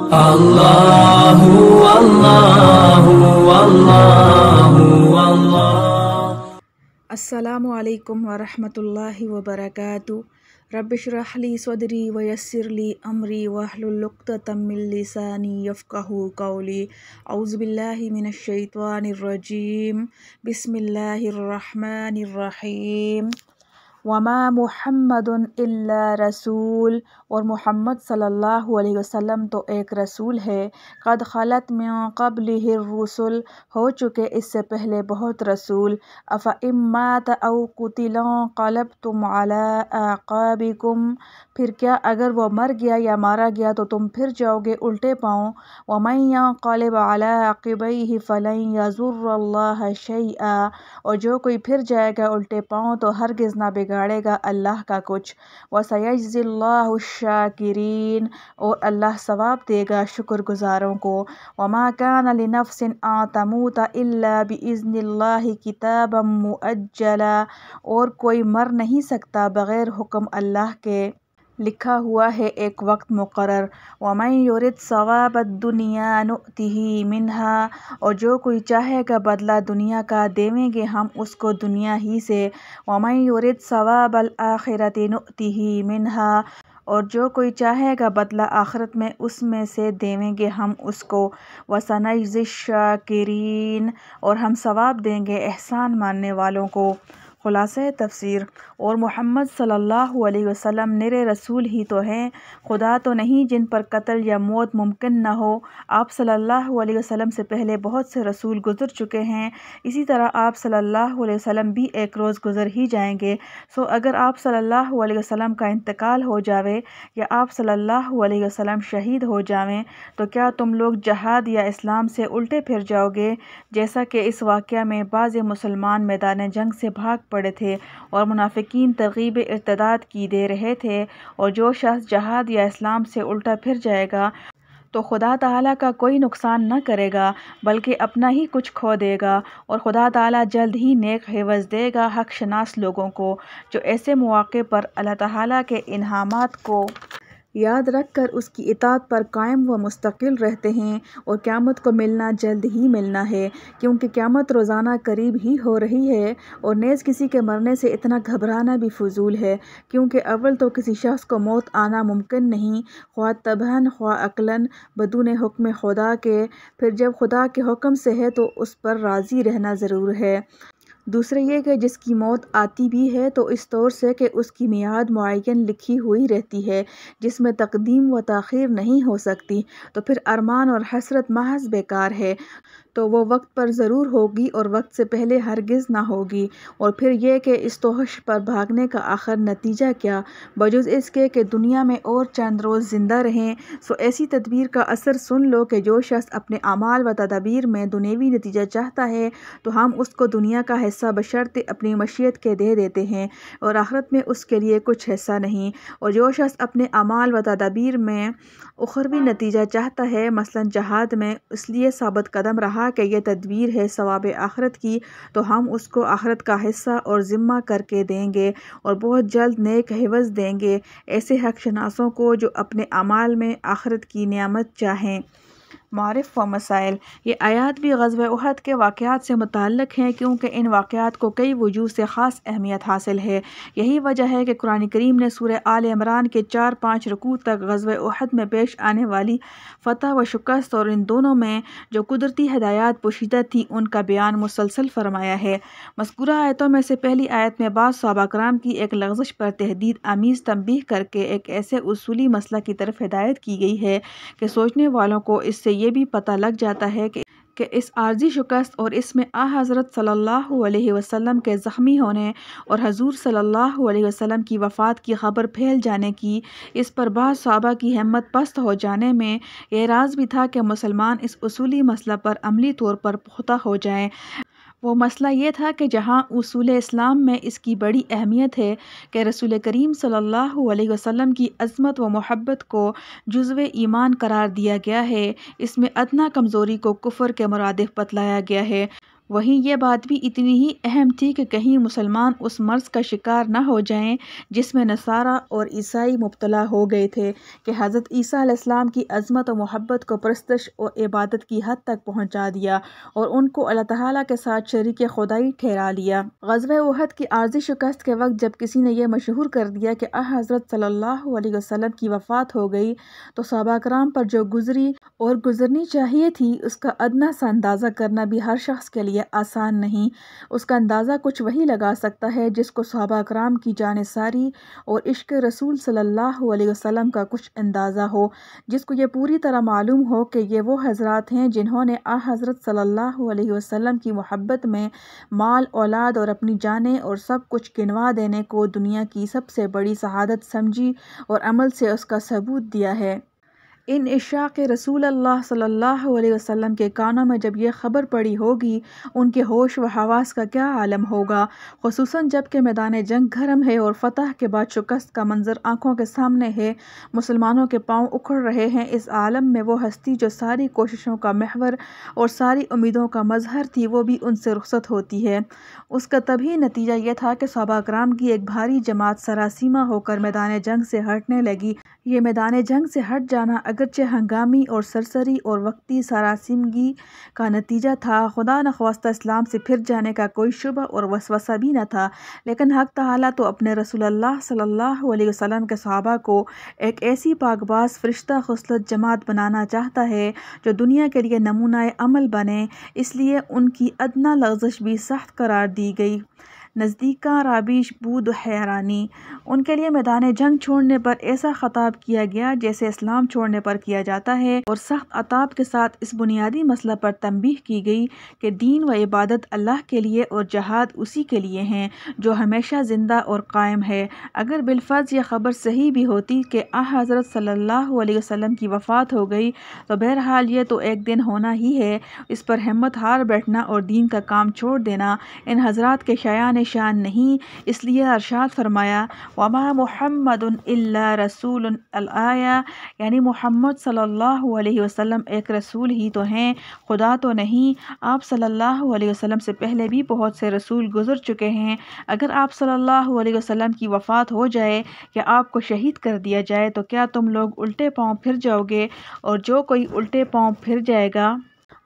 Allahu Allahu Allahu Allah. Assalamu alaikum wa rahmatullahi wa barakatuh. Rabbi shrah li sadri wa yassir li amri wahlul 'uqdatam min lisani yafqahu qawli. A'udzu billahi minash shaitanir rajim. Bismillahir rahmanir rahim. वमा मुहम्मदुन इल्ला रसूल, और मोहम्मद सल्लल्लाहु अलैहि वसल्लम तो एक रसूल है। क़द खलत मिन क़ब्लिहिर रुसुल, हो चुके इससे पहले बहुत रसूल। अफ़ा इम्मात औ क़ुतिला क़लबतुम अला आक़ाबिकुम, फिर क्या अगर वो मर गया या मारा गया तो तुम फिर जाओगे उल्टे पाँव। वमन यन्क़लिब अला अक़बैहि फ़लन यज़ुर्रल्लाह शैआ, और जो कोई फिर जाएगा उल्टे पाँव तो हरगिज़ ना बिगाड़ेगा अल्लाह का कुछ। वसयजज़िल्लाहु शाकिरीन, और अल्लाह सवाब देगा शुक्रगुजारों को। वमा कान लिनफ्सिन अन तमूत इल्ला बिइज़्निल्लाहि किताबम मुअज्जला, और कोई मर नहीं सकता बग़ैर हुक्म अल्लाह के, लिखा हुआ है एक वक्त मुक़र्रर। वमन युरिद सवाबद दुनिया नुअतिही मिन्हा, और जो कोई चाहेगा बदला दुनिया का देवेंगे हम उसको दुनिया ही से। वमन युरिद सवाबल आखिरति नुअतिही मिन्हा, और जो कोई चाहेगा बदला आखिरत में उसमें से देवेंगे हम उसको। वसनजज़िश शाकिरीन, और हम सवाब देंगे एहसान मानने वालों को। खुलासा तफसीर, और मोहम्मद सल्लल्लाहु अलैहि वसल्लम निरे रसूल ही तो हैं, खुदा तो नहीं जिन पर कत्ल या मौत मुमकिन न हो। आप सल्लल्लाहु अलैहि वसल्लम से पहले बहुत से रसूल गुजर चुके हैं, इसी तरह आप सल्लल्लाहु अलैहि वसल्लम भी एक रोज़ गुजर ही जाएंगे। सो अगर आप सल्लल्लाहु अलैहि वसल्लम का इंतकाल हो जावे या आप सल्लल्लाहु अलैहि वसल्लम शहीद हो जावें तो क्या तुम लोग जहाद या इस्लाम से उल्टे फिर जाओगे, जैसा कि इस वाक़या में बाज़ मुसलमान मैदान जंग से भाग पड़े थे और मुनाफिकीन तरग़ीब इर्तिदाद की दे रहे थे। और जो शख्स जहाद या इस्लाम से उल्टा फिर जाएगा तो खुदा ताला का कोई नुकसान न करेगा बल्कि अपना ही कुछ खो देगा, और खुदा ताला जल्द ही नेक हिवज़ देगा हक़ शनास लोगों को, जो ऐसे मौक़े पर अल्लाह ताला के इन्हामात को याद रख कर उसकी इताअत पर कायम व मुस्तकिल रहते हैं। और क़यामत को मिलना जल्द ही मिलना है, क्योंकि क़यामत रोज़ाना करीब ही हो रही है। और नेज़ किसी के मरने से इतना घबराना भी फ़ुज़ूल है, क्योंकि अव्वल तो किसी शख्स को मौत आना मुमकिन नहीं, ख्वाह तबहन ख्वाह अक़लन, बदून हुक्म खुदा के। फिर जब खुदा के हुक्म से है तो उस पर राज़ी रहना ज़रूर है। दूसरे ये कि जिसकी मौत आती भी है तो इस तौर से कि उसकी मियाद मुअय्यन लिखी हुई रहती है, जिसमें तक़दीम व ताख़ीर नहीं हो सकती, तो फिर अरमान और हसरत महज़ बेकार है। तो वो वक्त पर ज़रूर होगी और वक्त से पहले हरगिज़ ना होगी। और फिर यह कि इस तोहश पर भागने का आखिर नतीजा क्या, बजुज़ इसके कि दुनिया में और चंद रोज़ ज़िंदा रहें। सो ऐसी तदबीर का असर सुन लो कि जो शख्स अपने अमाल व तदाबीर में दुनियावी नतीजा चाहता है तो हम उसको दुनिया का हिस्सा बशर्ते अपनी मशीयत के दे देते हैं, और आखिरत में उसके लिए कुछ हिस्सा नहीं। और जो शख्स अपने अमाल व तदाबीर में उखरवी नतीजा चाहता है, मसलन जहाद में, इसलिए साबित कदम रहा कि यह तदबीर है सवाब आखिरत की, तो हम उसको आखिरत का हिस्सा और ज़िम्मा करके देंगे और बहुत जल्द नेक हिवज़ देंगे ऐसे हक़ शनासों को जो अपने अमाल में आखिरत की नियामत चाहें। मारिफ़ व मसाइल, ये आयत भी ग़ज़वा उहद के वाक़यात से मुतअल्लिक़ हैं, क्योंकि इन वाक़यात को कई वजूह से ख़ास अहमियत हासिल है। यही वजह है कि कुरान करीम ने सूरह आल इमरान के 4-5 रुकू तक ग़ज़वा उहद में पेश आने वाली फ़तह व शिकस्त और इन दोनों में जो कुदरती हिदायत पोशीदा थी उनका बयान मुसलसल फ़रमाया है। मज़कूरा आयतों में से पहली आयत में बाज़ सहाबा कराम की एक लग़ज़श पर तहदीद आमीज़ तंबीह करके एक ऐसे उसूली मसला की तरफ हिदायत की गई है कि सोचने वालों को इससे ये भी पता लग जाता है कि इस आर्जी शिकस्त और इसमें हज़रत सल्लल्लाहु अलैहि वसल्लम के ज़ख्मी होने और हजूर सल्लल्लाहु अलैहि वसल्लम की वफ़ात की ख़बर फैल जाने की, इस पर बाज़ सहाबा की हिम्मत पस्त हो जाने में एराज़ भी था कि मुसलमान इस उसूली मसला पर अमली तौर पर पुख्ता हो जाएं। वो मसला ये था कि जहाँ उसूल इस्लाम में इसकी बड़ी अहमियत है कि रसूल करीम सल्लल्लाहु अलैहि वसल्लम की अज़मत व मोहब्बत को जुज़्व ईमान करार दिया गया है, इसमें अदना कमज़ोरी को कुफ़र के मुरादिफ बतलाया गया है। वहीं ये बात भी इतनी ही अहम थी कि कहीं मुसलमान उस मर्ज़ का शिकार न हो जाएं जिसमें नसारा और ईसाई मुब्तला हो गए थे कि हज़रत ईसा अलैहिस्सलाम की अज़मत और मोहब्बत को परस्तश और इबादत की हद तक पहुँचा दिया और उनको अल्लाह ताला के साथ शरीक खुदाई ठहरा लिया। ग़ज़वा उहद की आर्ज़ी शिकस्त के वक्त जब किसी ने यह मशहूर कर दिया कि हज़रत सल्लल्लाहु अलैहि वसल्लम की वफ़ात हो गई तो सहाबा कराम पर जो गुज़री और गुज़रनी चाहिए थी उसका अदना सा अंदाज़ा करना भी हर शख्स के लिए आसान नहीं। उसका अंदाज़ा कुछ वही लगा सकता है जिसको सहाबा कराम की जानिसारी और इश्क रसूल सल्लल्लाहु अलैहि वसल्लम का कुछ अंदाज़ा हो, जिसको ये पूरी तरह मालूम हो कि ये वो हज़रात हैं जिन्होंने हज़रत सल्लल्लाहु अलैहि वसल्लम की मोहब्बत में माल, औलाद और अपनी जानें और सब कुछ गिनवा देने को दुनिया की सबसे बड़ी शहादत समझी और अमल से उसका सबूत दिया है। इन इशाक़ रसूल अल्लाह सल्लल्लाहु अलैहि वसल्लम के कानों में जब यह ख़बर पड़ी होगी उनके होश व हवास का क्या आलम होगा, ख़ुसूसन जब कि मैदान जंग गर्म है और फ़तह के बाद शिकस्त का मंज़र आँखों के सामने है, मुसलमानों के पाँव उखड़ रहे हैं। इस आलम में वो हस्ती जो सारी कोशिशों का महवर और सारी उम्मीदों का मज़हर थी वो भी उनसे रुखसत होती है। उसका तभी नतीजा ये था कि सहाबा कराम की एक भारी जमात सरासीमा होकर मैदान जंग से हटने लगी। ये मैदान जंग से हट जाना अगरचे हंगामी और सरसरी और वक्ती सरासिमगी का नतीजा था, खुदा नख्वास्ता इस्लाम से फिर जाने का कोई शुबह और वसवसा भी न था, लेकिन हक़ तआला तो अपने रसूलुल्लाह सल्लल्लाहु अलैहि वसल्लम के सहाबा को एक ऐसी पाकबाज़ फ़रिश्ता खुसलत जमात बनाना चाहता है जो दुनिया के लिए नमूना अमल बने, इसलिए उनकी अदना लग़ज़श भी सख्त करार दी गई। नज़दीका राबिश बूद हैरानी, उनके लिए मैदान जंग छोड़ने पर ऐसा ख़ताब किया गया जैसे इस्लाम छोड़ने पर किया जाता है और सख्त अताब के साथ इस बुनियादी मसला पर तंबीह की गई कि दीन व इबादत अल्लाह के लिए और जहाद उसी के लिए हैं जो हमेशा ज़िंदा और कायम है। अगर बिलफ़र्ज़ यह ख़बर सही भी होती कि हज़रत सल्लल्लाहु अलैहि वसल्लम की वफ़ात हो गई तो बहरहाल ये तो एक दिन होना ही है, इस पर हिम्मत हार बैठना और दीन का काम छोड़ देना इन हज़रात के शायान शान नहीं। इसलिए अरशाद फरमाया वमा मुहम्मदुन इल्ला रसूलुन अल-आया, यानी मोहम्मद सल्लल्लाहु अलैहि वसल्लम एक रसूल ही तो हैं, खुदा तो नहीं। आप सल्लल्लाहु अलैहि वसल्लम से पहले भी बहुत से रसूल गुजर चुके हैं। अगर आप सल्लल्लाहु अलैहि वसल्लम की वफ़ात हो जाए या आपको शहीद कर दिया जाए तो क्या तुम लोग उल्टे पाँव फिर जाओगे? और जो कोई उल्टे पाँव फिर जाएगा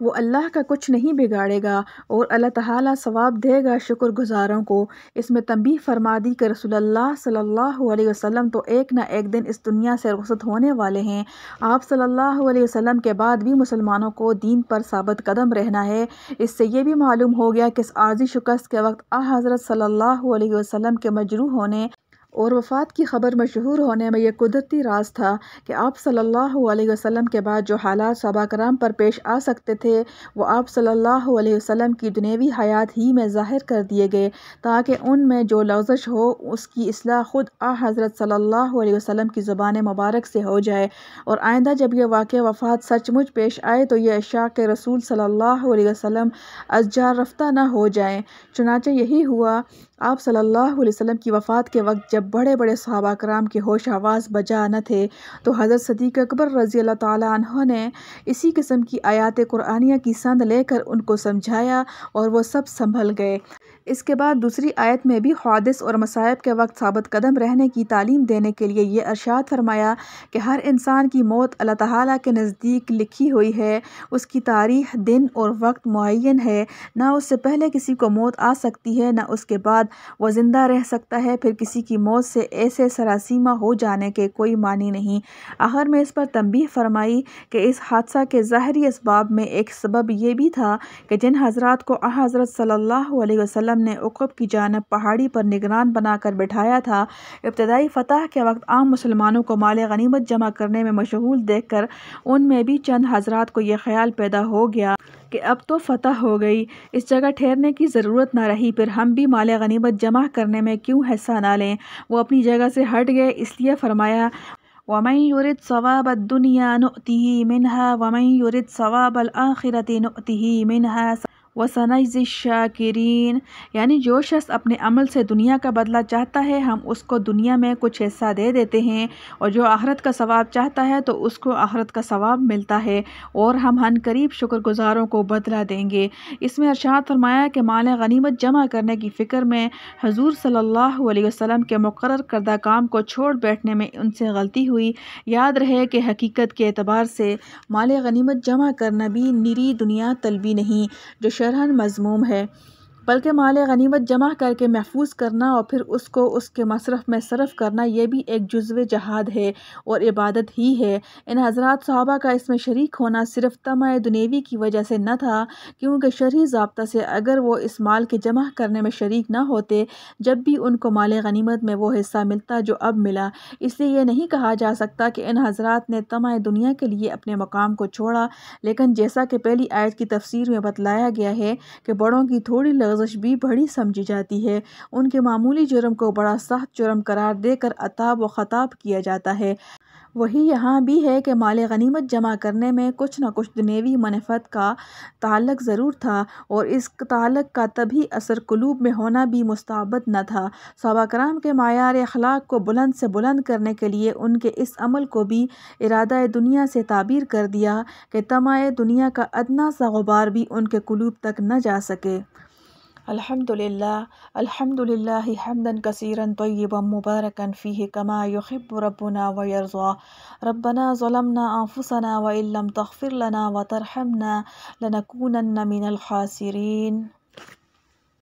वो अल्लाह का कुछ नहीं बिगाड़ेगा और अल्लाह ताला सवाब देगा शुक्रगुजारों को। इसमें तंबीह फरमा दी कि रसूलुल्लाह सल्लल्लाहु अलैहि वसल्लम तो एक ना एक दिन इस दुनिया से रुखसत होने वाले हैं। आप सल्लल्लाहु अलैहि वसल्लम के बाद भी मुसलमानों को दीन पर साबित कदम रहना है। इससे ये भी मालूम हो गया कि इस आर्ज़ी शिकस्त के वक्त हज़रत सल्लल्लाहु अलैहि वसल्लम के मजरूह होने और वफ़ात की ख़बर मशहूर होने में यह कुदरती राज था कि आप सल्लल्लाहु अलैहि वसल्लम के बाद जो हालात सहाबा कराम पर पेश आ सकते थे वो आप सल्लल्लाहु अलैहि वसल्लम की दुनियावी हयात ही में ज़ाहिर कर दिए गए ताकि उनमें जो लग़ज़श हो उसकी इस्लाह खुद हज़रत सल्लल्लाहु अलैहि वसल्लम की ज़ुबान मुबारक से हो जाए और आइंदा जब यह वाक़या वफ़ात सचमुच पेश आए तो यह इशाक़ रसूल सल्लल्लाहु अलैहि वसल्लम अज़जार रफ्ता न हो जाए। चुनांचे यही हुआ। आप सल्लल्लाहु अलैहि वसल्लम की वफ़ात के वक्त जब बड़े बड़े सहाबा कराम के होश हवास बजा न थे तो हज़रत सिद्दीक़ अकबर रज़ी अल्लाह ताला अन्हु ने इसी किस्म की आयात कुरानिया की संद लेकर उनको समझाया और वो सब संभल गए। इसके बाद दूसरी आयत में भी हादिस और मसाइब के वक्त साबित कदम रहने की तालीम देने के लिए ये इरशाद फरमाया कि हर इंसान की मौत अल्लाह ताला के नज़दीक लिखी हुई है, उसकी तारीख़, दिन और वक्त मुअय्यन है। ना उससे पहले किसी को मौत आ सकती है ना उसके बाद वो ज़िंदा रह सकता है, फिर किसी की मौत से ऐसे सरासीमा हो जाने के कोई मानी नहीं। आखिर में इस पर तंबीह फरमाई कि इस हादसा के ज़ाहरी असबाब में एक सबब ये भी था कि जिन हज़रात को हज़रत सल्लल्लाहु अलैहि वसल्लम ने उक़ब की जानब पहाड़ी पर निगरान बनाकर बिठाया था, इब्तिदाई फ़तह के वक्त आम मुसलमानों को माल गनीमत जमा करने में मशगूल देखकर उनमें भी चंद हज़रात को यह ख्याल पैदा हो गया कि अब तो फ़तह हो गई, इस जगह ठहरने की ज़रूरत ना रही, फिर हम भी माल गनीमत जमा करने में क्यों हिस्सा ना लें। वो अपनी जगह से हट गए। इसलिए फरमाया वमन युरिद सवाबद दुनिया नुअतिही मिनहा वमन युरिद सवाबल आखिरति नुअतिही मिनहा وَسَنَجْزِي الشَّاكِرِينَ، یعنی جو شخص اپنے عمل سے دنیا کا بدلہ چاہتا ہے ہم اس کو دنیا میں کچھ حصہ دے دیتے ہیں، اور جو آخرت کا ثواب چاہتا ہے تو اس کو آخرت کا ثواب ملتا ہے، اور ہم عن قریب شکر گزاروں کو بدلہ دیں گے۔ اس میں ارشاد فرمایا کہ مال غنیمت جمع کرنے کی فکر میں حضور صلی اللہ علیہ وسلم کے مقرر کردہ کام کو چھوڑ بیٹھنے میں ان سے غلطی ہوئی۔ یاد رہے کہ حقیقت کے اعتبار سے مال غنیمت جمع کرنا بھی نری دنیا طلبی نہیں جو شرعاً مذموم ہے، بلکہ مال غنیمت جمع کر کے محفوظ کرنا اور پھر اس کو اس کے مصرف میں صرف کرنا یہ بھی ایک جزو جہاد ہے اور عبادت ہی ہے۔ ان حضرات صحابہ کا اس میں شریک ہونا صرف طمع دنیوی کی وجہ سے نہ تھا، کیونکہ شرعی ضابطہ سے اگر وہ اس مال کے جمع کرنے میں شریک نہ ہوتے جب بھی ان کو مال غنیمت میں وہ حصہ ملتا جو اب ملا۔ اس لیے یہ نہیں کہا جا سکتا کہ ان حضرات نے طمع دنیا کے لیے اپنے مقام کو چھوڑا، لیکن جیسا کہ پہلی آیت کی تفسیر میں بتلایا گیا ہے کہ بڑوں کی تھوڑی لغزش بھی بڑی سمجھی جاتی ہے، ان کے معمولی جرم کو بڑا سخت جرم قرار دے کر عتاب و خطاب کیا جاتا ہے۔ وہی یہاں بھی ہے کہ مال غنیمت جمع کرنے میں کچھ نہ کچھ دنیوی منفعت کا تعلق ضرور تھا، اور اس تعلق کا طبعی اثر قلوب میں ہونا بھی مستبعد نہ تھا۔ صحابہ کرام کے معیار اخلاق کو بلند سے بلند کرنے کے لیے ان کے اس عمل کو بھی ارادہ دنیا سے تعبیر کر دیا کہ طمع دنیا کا ادنیٰ سا غبار بھی ان کے قلوب تک نہ جا سکے۔ الحمدللہ حمدا کثیرا طیبا مبارکا فیہ کما یحب ربنا ویرضی۔ ربنا ظلمنا انفسنا وان لم تغفر لنا وترحمنا لنکونن من الخاسرین۔